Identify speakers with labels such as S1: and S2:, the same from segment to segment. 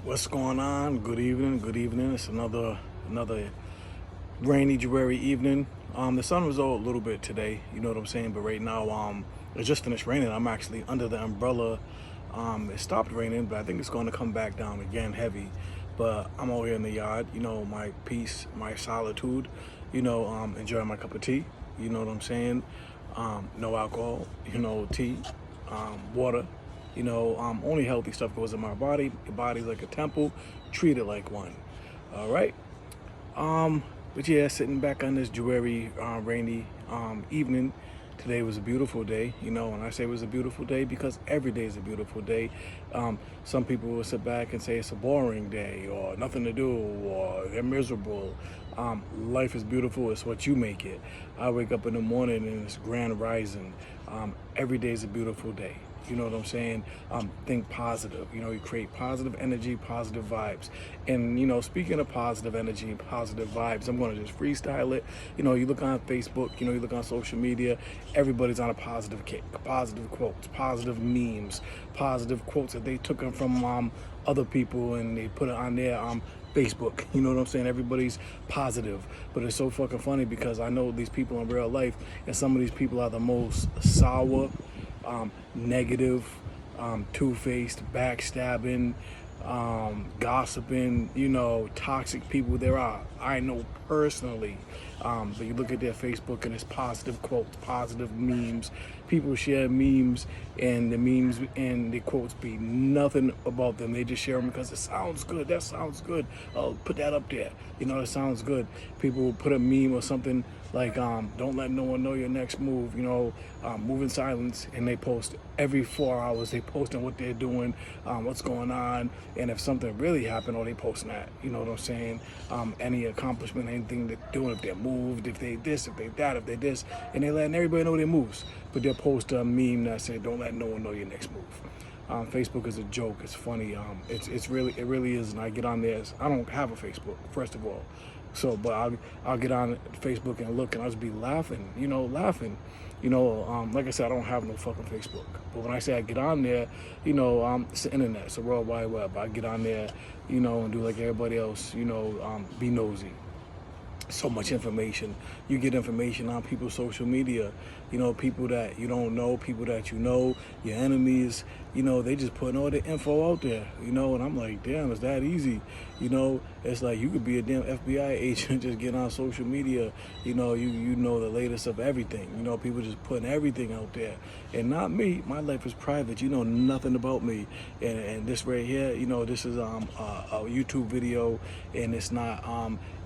S1: What's going on? Good evening. Good evening. It's another rainy, dreary evening. The sun was out a little bit today. You know what I'm saying. But right now, it just finished raining. I'm actually under the umbrella. It stopped raining, but I think it's going to come back down again, heavy. But I'm over here in the yard. You know, my peace, my solitude. You know, enjoying my cup of tea. You know what I'm saying. No alcohol. You know, tea, water. You know, only healthy stuff goes in my body. Your body's like a temple. Treat it like one. All right. But yeah, sitting back on this dreary, rainy evening. Today was a beautiful day, you know, and I say it was a beautiful day because every day is a beautiful day. Some people will sit back and say it's a boring day or nothing to do or they're miserable. Life is beautiful, it's what you make it. I wake up in the morning and it's grand rising. Every day is a beautiful day. You know what I'm saying? Think positive. You know, you create positive energy, positive vibes. And, you know, speaking of positive energy and positive vibes, I'm going to just freestyle it. You know, you look on Facebook, you know, you look on social media, everybody's on a positive kick. Positive quotes, positive memes, positive quotes that they took them from other people and they put it on their Facebook. You know what I'm saying? Everybody's positive. But it's so fucking funny because I know these people in real life, and some of these people are the most sour, negative, two-faced, backstabbing, gossiping, you know, toxic people there are. I know personally. But you look at their Facebook and it's positive quotes, positive memes. People share memes and the memes and the quotes be nothing about them. They just share them because it sounds good. That sounds good. Oh, put that up there. You know, it sounds good. People will put a meme or something like don't let no one know your next move, you know, move in silence, and they post every 4 hours. They post on what they're doing, what's going on, and if something really happened, or they posting that, you know what I'm saying, any accomplishment, anything they're doing, if they're moved, if they this, if they that, if they this, and they letting everybody know their moves, but they'll post a meme that said don't let no one know your next move. Facebook is a joke. It's funny. It really is. And I get on there. I don't have a Facebook, first of all. So, but I'll get on Facebook and look, and I'll just be laughing. You know, laughing. You know, like I said, I don't have no fucking Facebook. But when I say I get on there, you know, it's the internet, it's the World Wide Web. I get on there, you know, and do like everybody else. You know, be nosy. So much information. You get information on people's social media, you know, people that you don't know, people that you know, your enemies, you know, they just putting all the info out there, you know, and I'm like, damn, it's that easy. You know, it's like you could be a damn FBI agent, just get on social media, you know, you know the latest of everything. You know, people just putting everything out there. And not me. My life is private. You know nothing about me. And this right here, you know, this is a YouTube video, and it's not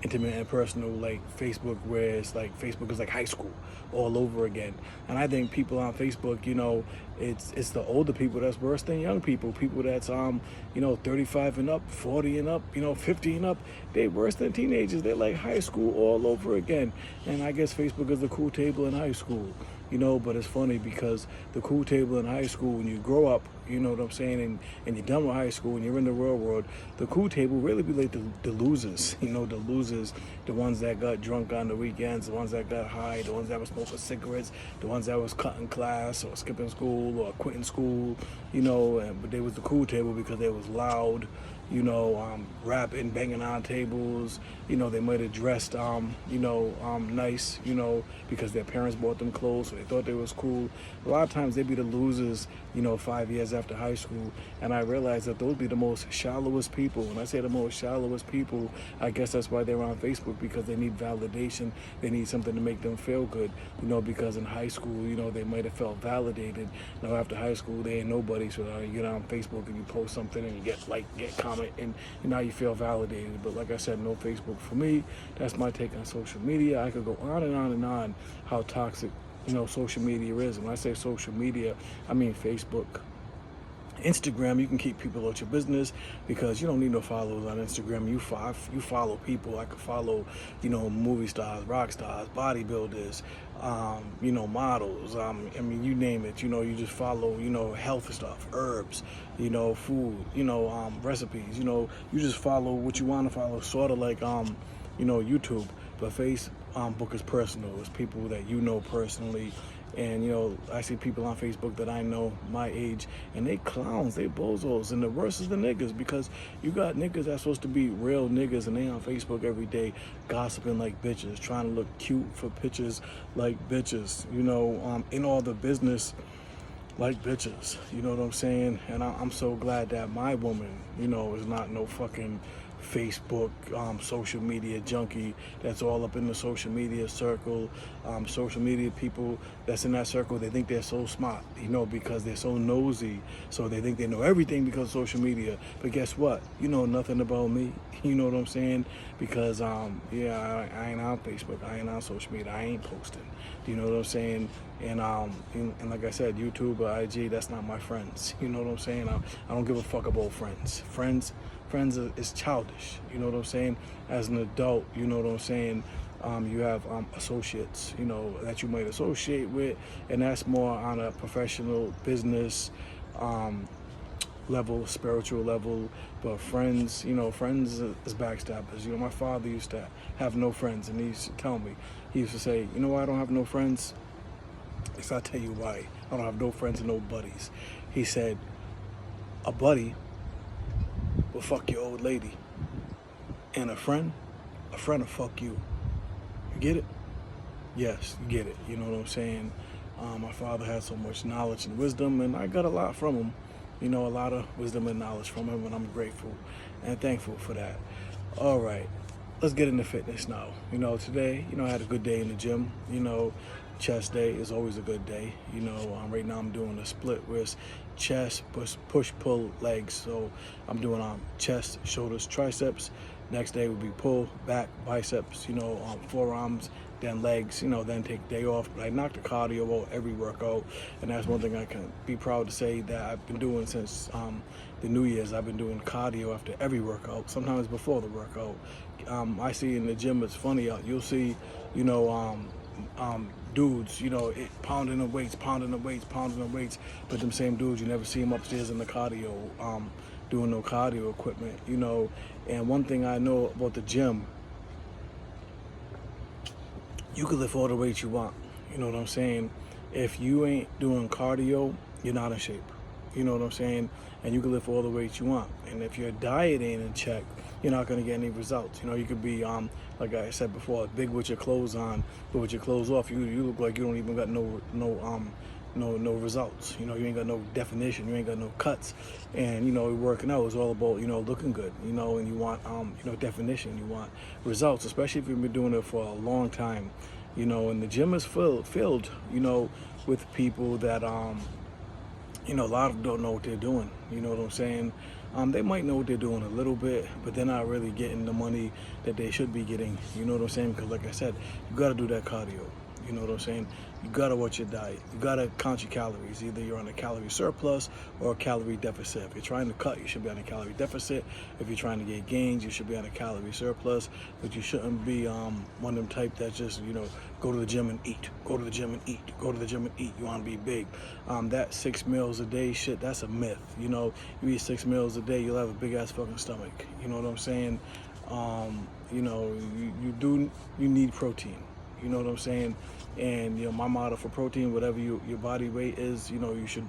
S1: intimate and personal like Facebook, where it's like Facebook is like high school all over again. And I think people on Facebook, you know, it's the older people that's worse than young people. People that's you know, 35 and up, 40 and up, you know, 50 and up. They worse than teenagers. They're like high school all over again. And I guess Facebook is the cool table in high school. You know, but it's funny because the cool table in high school, when you grow up, you know what I'm saying, and you're done with high school and you're in the real world, the cool table really be like the losers, you know, the losers, the ones that got drunk on the weekends, the ones that got high, the ones that were smoking cigarettes, the ones that was cutting class or skipping school or quitting school, you know, but they was the cool table because they was loud, you know, rapping, banging on tables, you know, they might have dressed, you know, nice, you know, because their parents bought them clothes, so they thought they was cool. A lot of times they be the losers, you know, 5 years after high school, and I realized that those be the most shallowest people. When I say the most shallowest people, I guess that's why they're on Facebook, because they need validation, they need something to make them feel good, you know, because in high school, you know, they might have felt validated. Now after high school, they ain't nobody, so now you get on Facebook and you post something and you get like, get comment, and now you feel validated. But like I said, no Facebook for me. That's my take on social media. I could go on and on and on how toxic, you know, social media is. When I say social media, I mean Facebook. Instagram, you can keep people out your business because you don't need no followers on Instagram. You follow people. I could follow, you know, movie stars, rock stars, bodybuilders, you know, models. I mean, you name it. You know, you just follow, you know, health stuff, herbs, you know, food, you know, recipes. You know, you just follow what you want to follow, sort of like, you know, YouTube. But Facebook is personal. It's people that you know personally, And I see people on Facebook that I know my age, and they clowns, they bozos, and the worst is the niggas, because you got niggas that's supposed to be real niggas, and they on Facebook every day gossiping like bitches, trying to look cute for pictures like bitches, in all the business like bitches, you know what I'm saying? And I'm so glad that my woman, is not no fucking Facebook, social media junkie that's all up in the social media circle. Social media people that's in that circle, they think they're so smart, because they're so nosy. So they think they know everything because of social media. But guess what? You know nothing about me. You know what I'm saying? Because, I ain't on Facebook. I ain't on social media. I ain't posting. You know what I'm saying? And like I said, YouTube or IG, that's not my friends. You know what I'm saying? I don't give a fuck about friends. Friends is childish. You know what I'm saying? As an adult, you know what I'm saying? You have associates, that you might associate with, and that's more on a professional business level, spiritual level. But friends, friends is backstabbers. My father used to have no friends, and he used to tell me, he used to say, you know why I don't have no friends? I'll tell you why. I don't have no friends and no buddies. He said, a buddy will fuck your old lady, and a friend will fuck you. You get it? Yes, you get it. You know what I'm saying? My father had so much knowledge and wisdom, and I got a lot from him. A lot of wisdom and knowledge from him, and I'm grateful and thankful for that. All right, let's get into fitness now. Today, I had a good day in the gym. Chest day is always a good day. Right now I'm doing a split wrist chest, push, pull, legs. So I'm doing chest, shoulders, triceps. Next day would be pull, back, biceps, forearms, then legs, then take a day off. But I knock the cardio out every workout, and that's one thing I can be proud to say that I've been doing since the New Year's. I've been doing cardio after every workout, sometimes before the workout. I see in the gym, it's funny, you'll see, dudes, pounding the weights, but them same dudes, you never see them upstairs in the cardio, doing no cardio equipment, And one thing I know about the gym, you can lift all the weights you want, you know what I'm saying? If you ain't doing cardio, you're not in shape, you know what I'm saying? And you can lift all the weights you want. And if your diet ain't in check, you're not going to get any results. You could be, like I said before, big with your clothes on, but with your clothes off, you look like you don't even got no results. You ain't got no definition, you ain't got no cuts. And working out is all about looking good, and you want definition, you want results, especially if you've been doing it for a long time. And the gym is filled with people that a lot of them don't know what they're doing. You know what I'm saying? They might know what they're doing a little bit, but they're not really getting the money that they should be getting. You know what I'm saying? Because like I said, you got to do that cardio. You know what I'm saying? You got to watch your diet. You got to count your calories. Either you're on a calorie surplus or a calorie deficit. If you're trying to cut, you should be on a calorie deficit. If you're trying to get gains, you should be on a calorie surplus. But you shouldn't be one of them type that just, go to the gym and eat. Go to the gym and eat. Go to the gym and eat. You want to be big. That 6 meals a day shit, that's a myth. You eat 6 meals a day, you'll have a big-ass fucking stomach. You know what I'm saying? You need protein. You know what I'm saying? And my motto for protein, whatever your body weight is, you should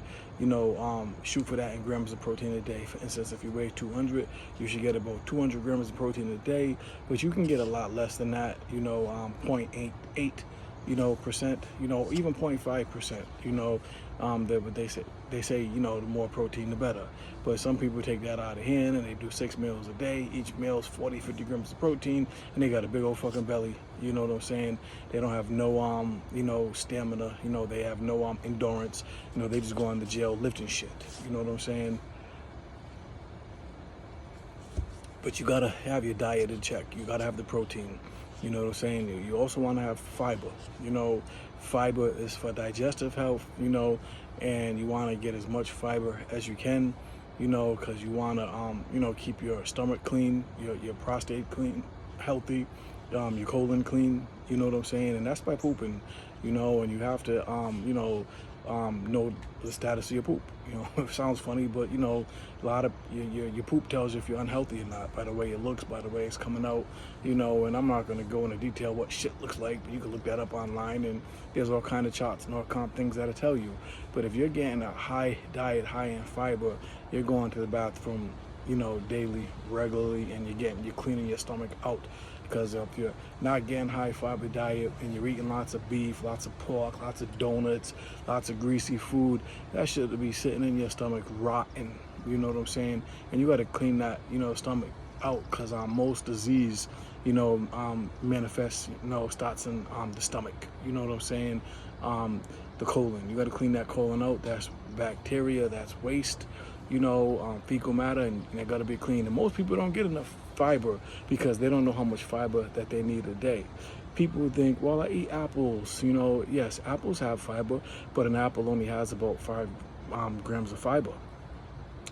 S1: shoot for that in grams of protein a day. For instance, if you weigh 200, you should get about 200 grams of protein a day, but you can get a lot less than that, 0.88 percent, even 0.5%, but they say, the more protein, the better. But some people take that out of hand and they do 6 meals a day. Each meal is 40, 50 grams of protein, and they got a big old fucking belly. You know what I'm saying? They don't have no, stamina. They have no endurance. They just go on the jail lifting shit. You know what I'm saying? But you gotta have your diet in check. You gotta have the protein. You know what I'm saying? You also want to have fiber. Fiber is for digestive health, and you want to get as much fiber as you can, because you want to, keep your stomach clean, your prostate clean, healthy, your colon clean, you know what I'm saying? And that's by pooping, and you have to, know the status of your poop. You know, it sounds funny, but you know, a lot of your poop tells you if you're unhealthy or not by the way it looks, by the way it's coming out. You know, and I'm not going to go into detail what shit looks like, but you can look that up online, and there's all kind of charts and all kind of things that'll tell you. But if you're getting a high diet, high in fiber, you're going to the bathroom, you know, daily, regularly, and you're cleaning your stomach out. Because if you're not getting high fiber diet and you're eating lots of beef, lots of pork, lots of donuts, lots of greasy food, that should be sitting in your stomach rotten. You know what I'm saying? And you got to clean that, you know, stomach out, because most disease, you know, manifests, you know, starts in the stomach. You know what I'm saying? The colon. You got to clean that colon out. That's bacteria. That's waste. You know, fecal matter, and they got to be clean. And most people don't get enough fiber because they don't know how much fiber that they need a day. People think, well, I eat apples. You know, yes, apples have fiber, but an apple only has about 5 grams of fiber.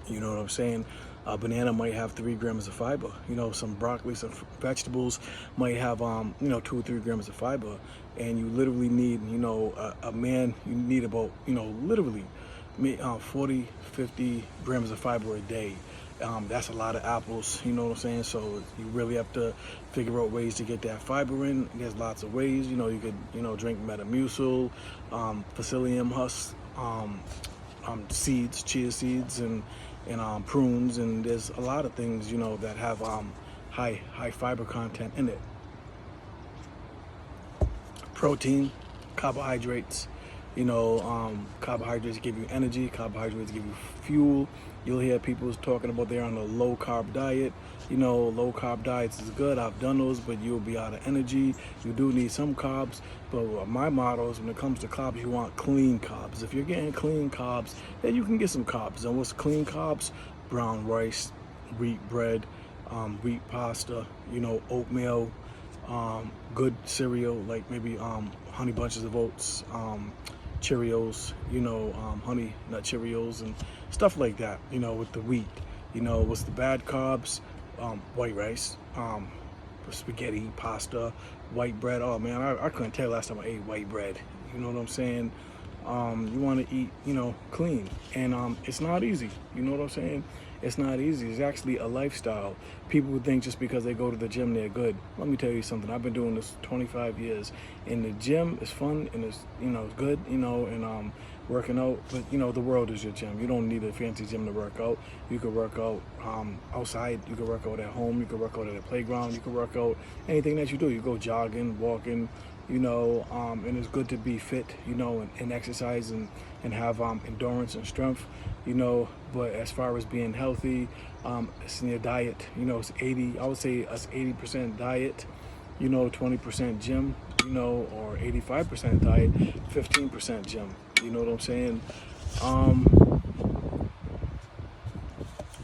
S1: You know what I'm saying? A banana might have 3 grams of fiber. You know, some broccoli, some vegetables might have, you know, 2 or 3 grams of fiber. And you literally need, you know, a man, you need about, you know, literally 40, 50 grams of fiber a day. That's a lot of apples, you know what I'm saying? So you really have to figure out ways to get that fiber in. There's lots of ways. You know, you could, you know, drink Metamucil, psyllium husk, seeds, chia seeds, and prunes, and there's a lot of things, you know, that have high fiber content in it. Protein, carbohydrates. You know, carbohydrates give you energy, carbohydrates give you fuel. You'll hear people talking about they're on a low carb diet. You know, low carb diets is good. I've done those, but you'll be out of energy. You do need some carbs, but my motto is when it comes to carbs, you want clean carbs. If you're getting clean carbs, then you can get some carbs. And what's clean carbs? Brown rice, wheat bread, wheat pasta, you know, oatmeal, good cereal, like maybe honey bunches of oats, Cheerios, you know, honey nut Cheerios and stuff like that, you know, with the wheat. You know, what's the bad carbs? White rice, spaghetti, pasta, white bread. Oh man, I couldn't tell last time I ate white bread. You know what I'm saying? You want to eat, you know, clean, and it's not easy. You know what I'm saying? It's not easy. It's actually a lifestyle. People would think just because they go to the gym they're good. Let me tell you something. I've been doing this 25 years, and the gym is fun and it's, you know, it's good, you know, and working out. But you know, the world is your gym. You don't need a fancy gym to work out. You can work out outside. You can work out at home. You can work out at a playground. You can work out anything that you do. You go jogging, walking. You know, and it's good to be fit, you know, and exercise and have endurance and strength, you know. But as far as being healthy, it's in your diet. You know, it's 80. I would say it's 80% diet, you know, 20% gym, you know, or 85% diet, 15% gym. You know what I'm saying?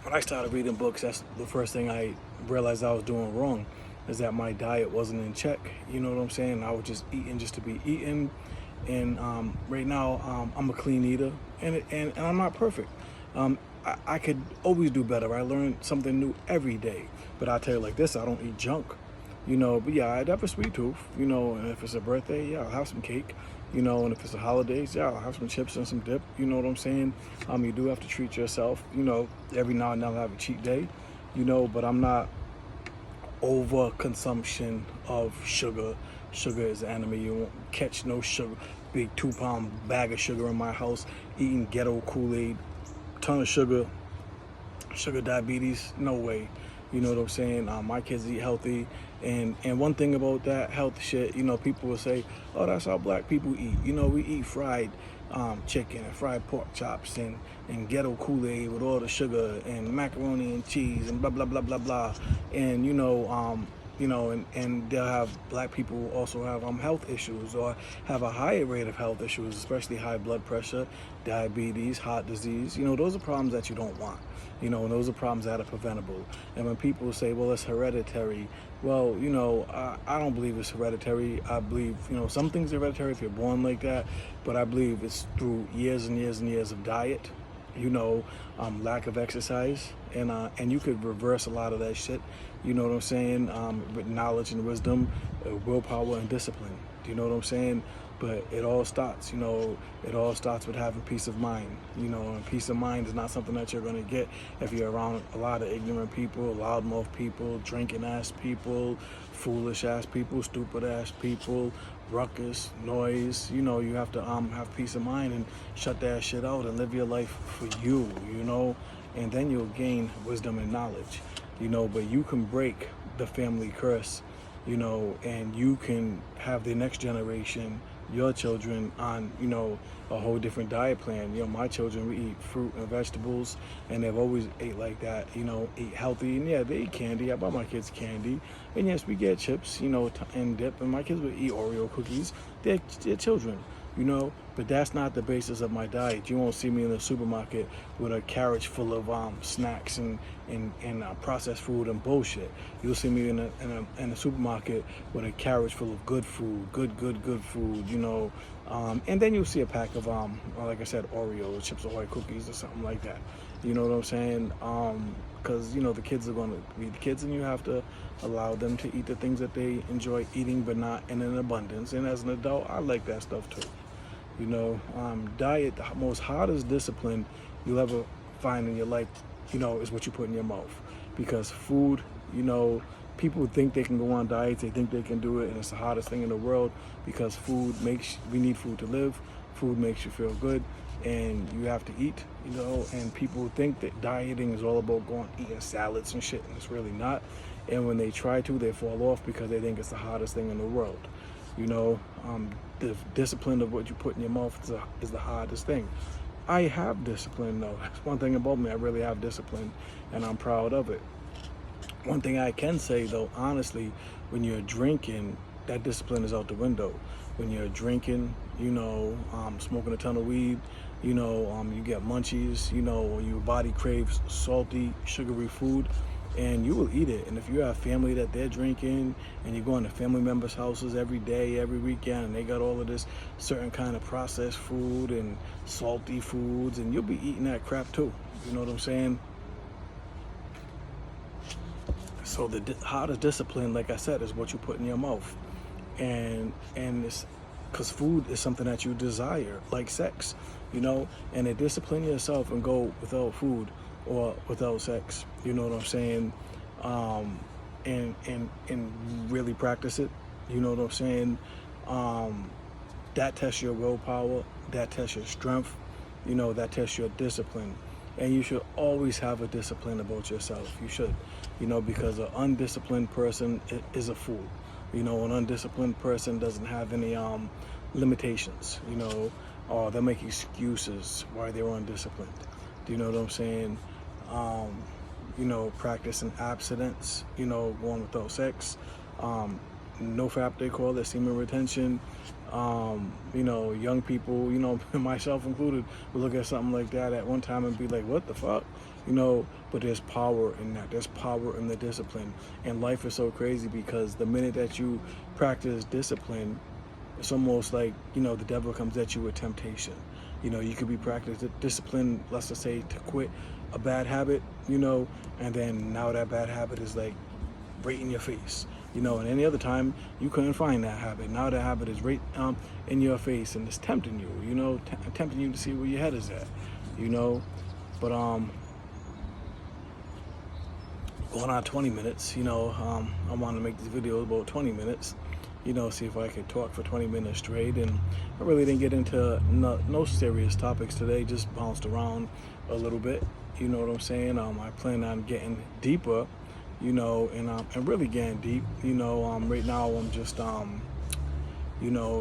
S1: When I started reading books, that's the first thing I realized I was doing wrong. Is that my diet wasn't in check. You know what I'm saying? I was just eating just to be eating, and right now I'm a clean eater, and I'm not perfect. I could always do better. I learn something new every day. But I'll tell you like this, I don't eat junk, you know. But yeah, I'd have a sweet tooth, you know, and if it's a birthday, yeah, I'll have some cake, you know, and if it's a holidays, yeah, I'll have some chips and some dip, you know what I'm saying? You do have to treat yourself, you know, every now and then I'll have a cheat day, you know, but I'm not over consumption of sugar. Sugar is the enemy. You won't catch no sugar. Big 2-pound bag of sugar in my house, eating ghetto Kool-Aid, ton of sugar diabetes, no way. You know what I'm saying? My kids eat healthy, and one thing about that health shit, you know, people will say, oh, that's how black people eat. You know, we eat fried chicken and fried pork chops and ghetto Kool-Aid with all the sugar and macaroni and cheese and blah blah blah blah blah, and you know, and they'll have black people also have health issues or have a higher rate of health issues, especially high blood pressure, diabetes, heart disease. You know, those are problems that you don't want. You know, and those are problems that are preventable. And when people say, well, it's hereditary, well, you know, I don't believe it's hereditary. I believe, you know, some things are hereditary if you're born like that, but I believe it's through years and years and years of diet, you know, lack of exercise, and you could reverse a lot of that shit, you know what I'm saying, with knowledge and wisdom, willpower and discipline. Do you know what I'm saying? But it all starts, it all starts with having peace of mind, and peace of mind is not something that you're going to get if you're around a lot of ignorant people, loudmouth people, drinking ass people, foolish ass people, stupid ass people, ruckus, noise. You have to have peace of mind and shut that shit out and live your life for you, and then you'll gain wisdom and knowledge, but you can break the family curse, and you can have the next generation, your children, on a whole different diet plan. My children, we eat fruit and vegetables, and they've always ate like that, eat healthy. And yeah, they eat candy. I buy my kids candy, and yes, we get chips, and dip, and my kids would eat Oreo cookies. They're children, but that's not the basis of my diet. You won't see me in the supermarket with a carriage full of snacks and processed food and bullshit. You'll see me in a supermarket with a carriage full of good food, good food, and then you'll see a pack of like I said, Oreos, Chips Ahoy cookies or something like that. You know what I'm saying? Because the kids are going to be the kids, and you have to allow them to eat the things that they enjoy eating, but not in an abundance. And as an adult, I like that stuff too. Diet, the most hardest discipline you'll ever find in your life, is what you put in your mouth. Because food, people think they can go on diets, they think they can do it, and it's the hardest thing in the world, because we need food to live. Food makes you feel good, and you have to eat, and people think that dieting is all about eating salads and shit, and it's really not. And when they try to, they fall off because they think it's the hardest thing in the world. The discipline of what you put in your mouth is the hardest thing. I have discipline, though. That's one thing about me. I really have discipline, and I'm proud of it. One thing I can say, though, honestly, when you're drinking, that discipline is out the window. When you're drinking, smoking a ton of weed, you get munchies, or your body craves salty, sugary food, and you will eat it. And if you have family that they're drinking, and you're going to family members' houses every day, every weekend, and they got all of this certain kind of processed food and salty foods, and you'll be eating that crap too. You know what I'm saying? So the hardest discipline, like I said, is what you put in your mouth. And it's because food is something that you desire, like sex, and to discipline yourself and go without food or without sex, you know what I'm saying, and really practice it, you know what I'm saying, that tests your willpower, that tests your strength, that tests your discipline. And you should always have a discipline about yourself. You should, because an undisciplined person is a fool. An undisciplined person doesn't have any limitations, or they make excuses why they're undisciplined. Do you know what I'm saying? Practicing abstinence, going without sex, no FAP, they call it, semen retention. Young people, myself included, will look at something like that at one time and be like, what the fuck? But there's power in that. There's power in the discipline. And life is so crazy because the minute that you practice discipline, it's almost like, the devil comes at you with temptation. You could be practicing discipline, let's just say, to quit a bad habit, and then now that bad habit is like right in your face. And any other time you couldn't find that habit. Now that habit is right in your face, and it's tempting you, tempting you to see where your head is at, But going on 20 minutes, I want to make this video about 20 minutes, see if I could talk for 20 minutes straight. And I really didn't get into no serious topics today, just bounced around a little bit, you know what I'm saying. I plan on getting deeper, and really getting deep, right now I'm just,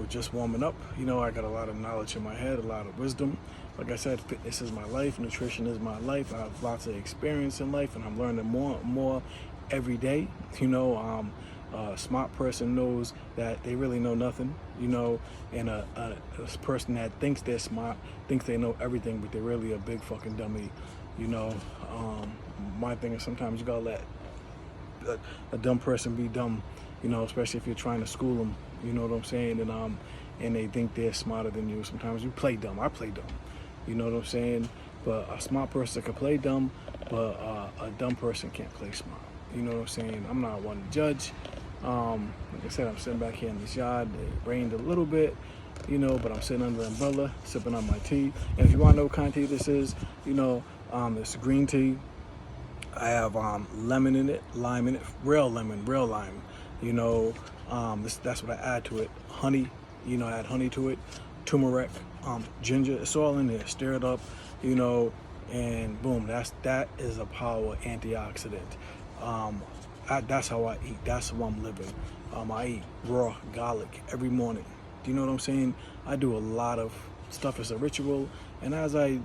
S1: just warming up. I got a lot of knowledge in my head, a lot of wisdom. Like I said, fitness is my life, nutrition is my life. I have lots of experience in life, and I'm learning more and more every day. A smart person knows that they really know nothing, and a person that thinks they're smart thinks they know everything, but they're really a big fucking dummy, My thing is sometimes you gotta let a dumb person be dumb, especially if you're trying to school them, you know what I'm saying, and they think they're smarter than you. Sometimes you play dumb. I play dumb, you know what I'm saying, but a smart person can play dumb, but a dumb person can't play smart, you know what I'm saying. I'm not one to judge. Like I said, I'm sitting back here in this yard. It rained a little bit, but I'm sitting under the umbrella, sipping on my tea. And if you want to know what kind of tea this is, it's green tea. I have lemon in it, lime in it, real lemon, real lime. That's what I add to it. Honey, I add honey to it, turmeric, ginger. It's all in there. Stir it up, and boom. That is a power antioxidant. That's how I eat. That's how I'm living. I eat raw garlic every morning. Do you know what I'm saying? I do a lot of stuff as a ritual, and as I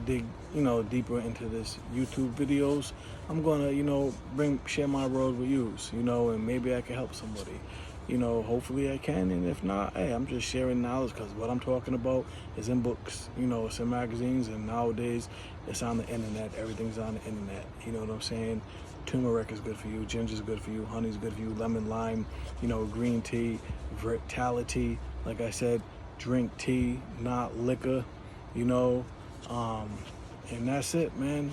S1: dig deeper into this YouTube videos, I'm gonna share my road with you, and maybe I can help somebody. Hopefully I can, and if not, hey, I'm just sharing knowledge, because what I'm talking about is in books, it's in magazines, and nowadays it's on the internet. Everything's on the internet. You know what I'm saying? Turmeric is good for you, ginger is good for you, honey is good for you, lemon, lime, green tea, vitality. Like I said, drink tea, not liquor, and that's it, man.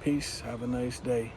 S1: Peace. Have a nice day.